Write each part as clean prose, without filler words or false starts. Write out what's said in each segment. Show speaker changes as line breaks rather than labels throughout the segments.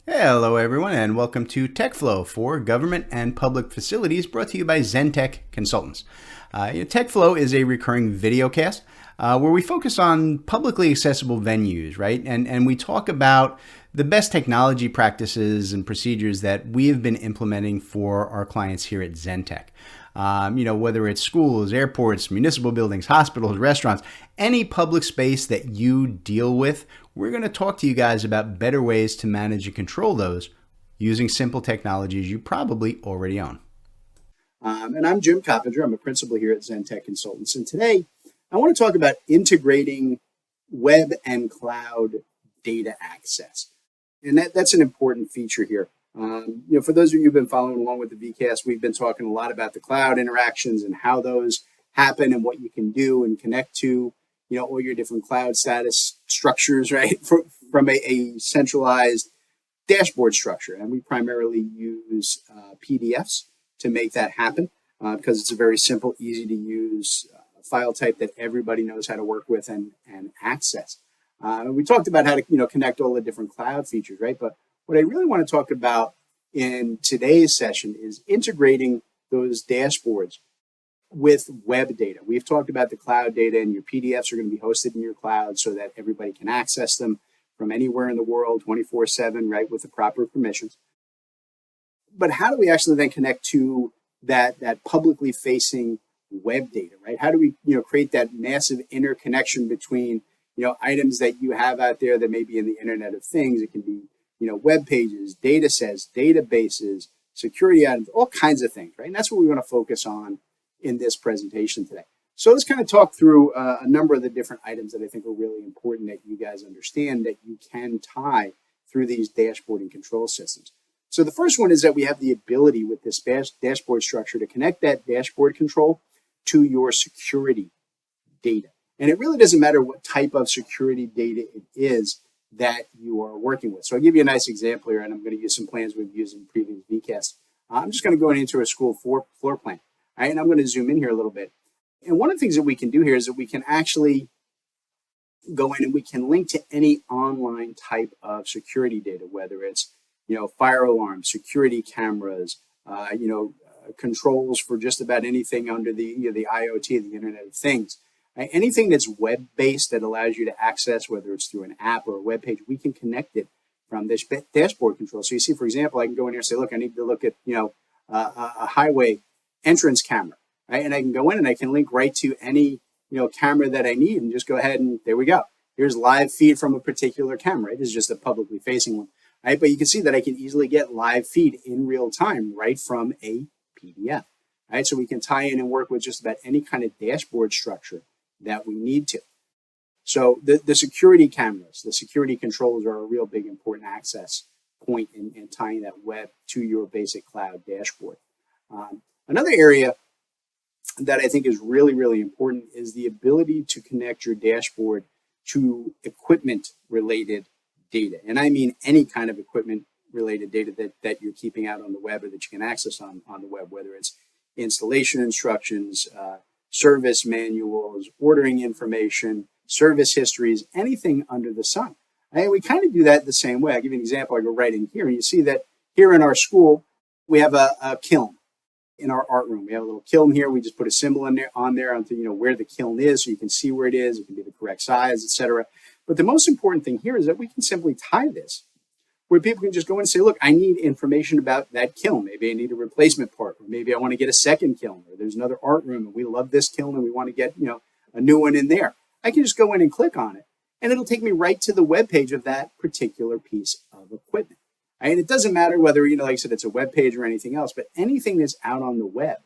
Hello, everyone, and welcome to TekFlow for Government and Public Facilities, brought to you by Zentek Consultants. TekFlow is a recurring video cast where we focus on publicly accessible venues, right? And we talk about the best technology practices and procedures that we have been implementing for our clients here at Zentek. Whether it's schools, airports, municipal buildings, hospitals, restaurants, any public space that you deal with, we're going to talk to you guys about better ways to manage and control those using simple technologies you probably already own.
And I'm Jim Coppinger. I'm a principal here at Zentek Consultants. And today I want to talk about integrating web and cloud data access. And that's an important feature here. For those of you who've been following along with the VCast, we've been talking a lot about the cloud interactions and how those happen and what you can do and connect to, all your different cloud status structures, right, from a centralized dashboard structure. And we primarily use PDFs to make that happen because it's a very simple, easy to use file type that everybody knows how to work with and access. We talked about how to connect all the different cloud features, right? But what I really want to talk about in today's session is integrating those dashboards with web data. We've talked about the cloud data, and your PDFs are going to be hosted in your cloud so that everybody can access them from anywhere in the world 24/7, right, with the proper permissions. But how do we actually then connect to that publicly facing web data, right? How do we create that massive interconnection between items that you have out there that may be in the Internet of Things? It can be web pages, data sets, databases, security items, all kinds of things, right? And that's what we want to focus on in this presentation today. So let's kind of talk through a number of the different items that I think are really important that you guys understand that you can tie through these dashboard and control systems. So the first one is that we have the ability with this dashboard structure to connect that dashboard control to your security data. And it really doesn't matter what type of security data it is that you are working with. So I'll give you a nice example here, and I'm going to use some plans we've used in previous VCasts. I'm just going to go into a school floor plan, right? And I'm going to zoom in here a little bit. And one of the things that we can do here is that we can actually go in and we can link to any online type of security data, whether it's fire alarms, security cameras, controls for just about anything under the the IoT, the Internet of Things. Right? Anything that's web-based that allows you to access, whether it's through an app or a web page, we can connect it from this dashboard control. So you see, for example, I can go in here and say, look, I need to look at a highway entrance camera, right? And I can go in and I can link right to any camera that I need and just go ahead and there we go. Here's live feed from a particular camera. Right? This is just a publicly facing one, right? But you can see that I can easily get live feed in real time right from a PDF, right? So we can tie in and work with just about any kind of dashboard structure that we need to. So the security cameras, the security controls are a real big important access point in tying that web to your basic cloud dashboard. Another area that I think is really, really important is the ability to connect your dashboard to equipment-related data. And I mean any kind of equipment-related data that you're keeping out on the web or that you can access on the web, whether it's installation instructions, service manuals, ordering information, service histories, anything under the sun. And we kind of do that the same way. I'll give you an example. I go right in here, and you see that here in our school, we have a kiln in our art room. We have a little kiln here. We just put a symbol on there onto where the kiln is, so you can see where it is. It can be the correct size, etc. But the most important thing here is that we can simply tie this where people can just go in and say, look, I need information about that kiln. Maybe I need a replacement part, or maybe I want to get a second kiln, or there's another art room and we love this kiln and we want to get, a new one in there. I can just go in and click on it and it'll take me right to the web page of that particular piece of equipment. And it doesn't matter whether, like I said, it's a web page or anything else, but anything that's out on the web,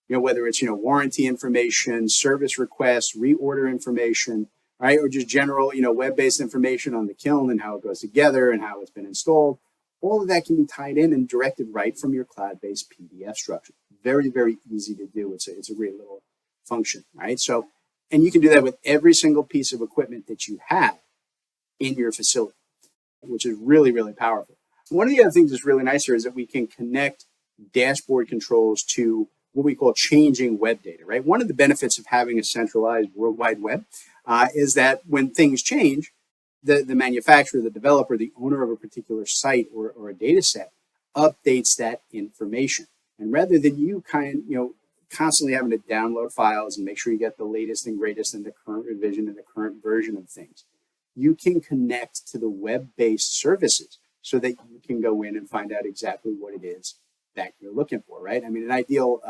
whether it's, warranty information, service requests, reorder information, right? Or just general, web-based information on the kiln and how it goes together and how it's been installed. All of that can be tied in and directed right from your cloud-based PDF structure. Very, very easy to do. It's a great little function, right? So, and you can do that with every single piece of equipment that you have in your facility, which is really, really powerful. One of the other things that's really nice here is that we can connect dashboard controls to what we call changing web data, right? One of the benefits of having a centralized World Wide Web is that when things change, the manufacturer, the developer, the owner of a particular site or a data set updates that information. And rather than you constantly having to download files and make sure you get the latest and greatest and the current revision and the current version of things, you can connect to the web-based services so that you can go in and find out exactly what it is that you're looking for, right? I mean, an ideal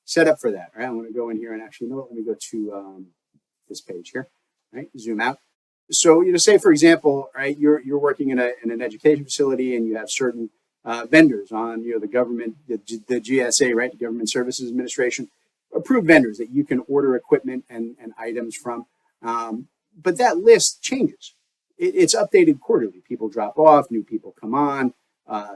setup for that, right? I'm going to go in here and actually, let me go to this page here, right? Zoom out. So, say for example, right, you're working in an education facility and you have certain vendors on, the government, the GSA, right, the Government Services Administration, approved vendors that you can order equipment and items from. But that list changes. It's updated quarterly. People drop off, new people come on,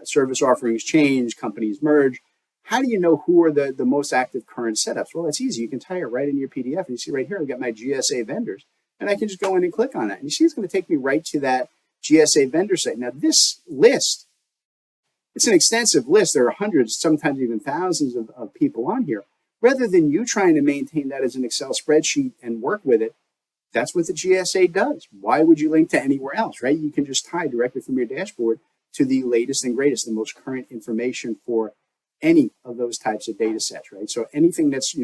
service offerings change, companies merge. How do you know who are the most active current setups? Well, it's easy. You can tie it right in your PDF. And you see right here, I've got my GSA vendors. And I can just go in and click on that. And you see it's going to take me right to that GSA vendor site. Now, this list, it's an extensive list. There are hundreds, sometimes even thousands of people on here. Rather than you trying to maintain that as an Excel spreadsheet and work with it, that's what the GSA does. Why would you link to anywhere else, right? You can just tie directly from your dashboard to the latest and greatest, the most current information for any of those types of data sets, right? So anything that's,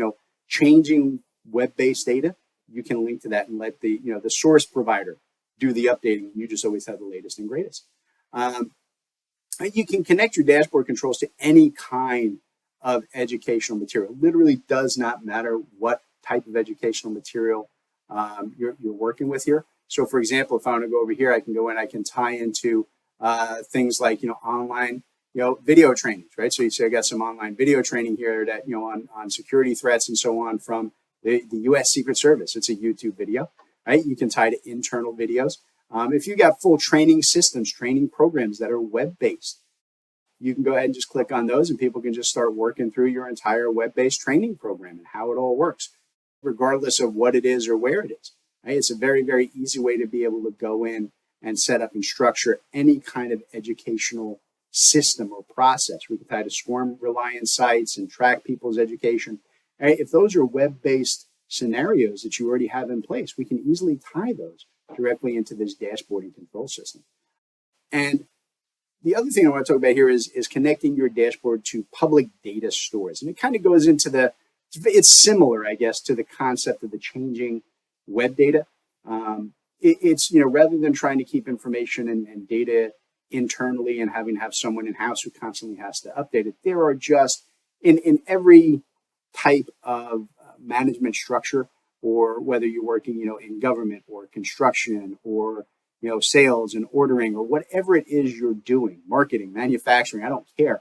changing web-based data, you can link to that and let the source provider do the updating. You just always have the latest and greatest. You can connect your dashboard controls to any kind of educational material. Literally does not matter what type of educational material you're working with here. So for example, if I want to go over here, I can go in, I can tie into things like, online, video trainings, right? So you see I got some online video training here that, on security threats and so on from the U.S. Secret Service. It's a YouTube video, right? You can tie to internal videos. If you got full training systems, training programs that are web-based, you can go ahead and just click on those and people can just start working through your entire web-based training program and how it all works, regardless of what it is or where it is. Right? It's a very, very easy way to be able to go in and set up and structure any kind of educational system or process. We can tie to SCORM-reliant sites and track people's education. Right? If those are web-based scenarios that you already have in place, we can easily tie those directly into this dashboarding control system. And the other thing I want to talk about here is connecting your dashboard to public data stores. And it kind of goes into it's similar, I guess, to the concept of the changing web data. It's, rather than trying to keep information and data internally and having to have someone in-house who constantly has to update it, there are just, in every type of management structure, or whether you're working, in government or construction or, sales and ordering or whatever it is you're doing, marketing, manufacturing, I don't care.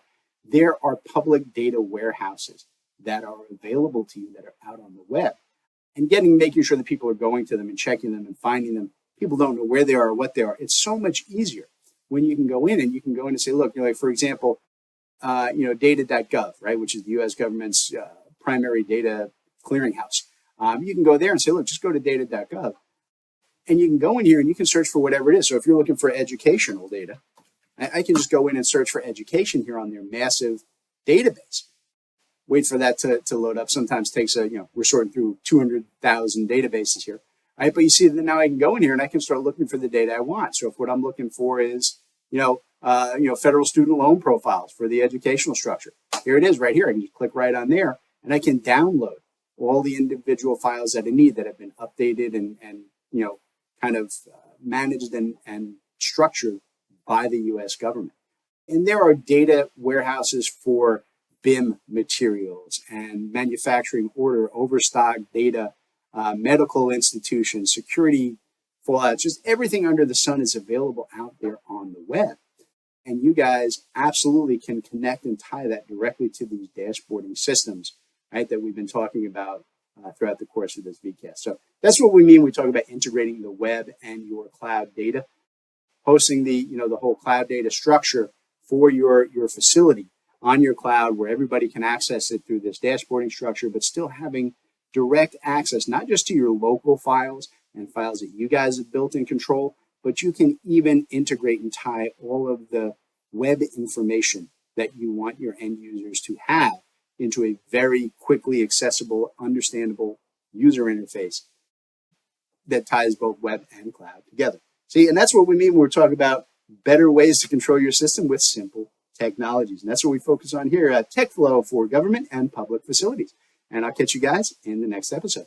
There are public data warehouses that are available to you that are out on the web. And making sure that people are going to them and checking them and finding them. People don't know where they are or what they are. It's so much easier when you can go in and say, look, like for example, data.gov, right, which is the U.S. government's primary data clearinghouse. You can go there and say, look, just go to data.gov. And you can go in here and you can search for whatever it is. So if you're looking for educational data, I can just go in and search for education here on their massive database. Wait for that to load up. Sometimes takes we're sorting through 200,000 databases here. Right? But you see that now I can go in here and I can start looking for the data I want. So if what I'm looking for is, federal student loan profiles for the educational structure, here it is right here. I can just click right on there and I can download all the individual files that I need that have been updated and kind of managed and structured by the U.S. government. And there are data warehouses for BIM materials and manufacturing order, overstock data, medical institutions, security fallout, just everything under the sun is available out there on the web. And you guys absolutely can connect and tie that directly to these dashboarding systems, right, that we've been talking about throughout the course of this VCast. So that's what we mean when we talk about integrating the web and your cloud data, hosting the whole cloud data structure for your facility on your cloud where everybody can access it through this dashboarding structure, but still having direct access, not just to your local files and files that you guys have built and control, but you can even integrate and tie all of the web information that you want your end users to have into a very quickly accessible, understandable user interface that ties both web and cloud together. See, and that's what we mean when we're talking about better ways to control your system with simple technologies. And that's what we focus on here at TekFlow for government and public facilities. And I'll catch you guys in the next episode.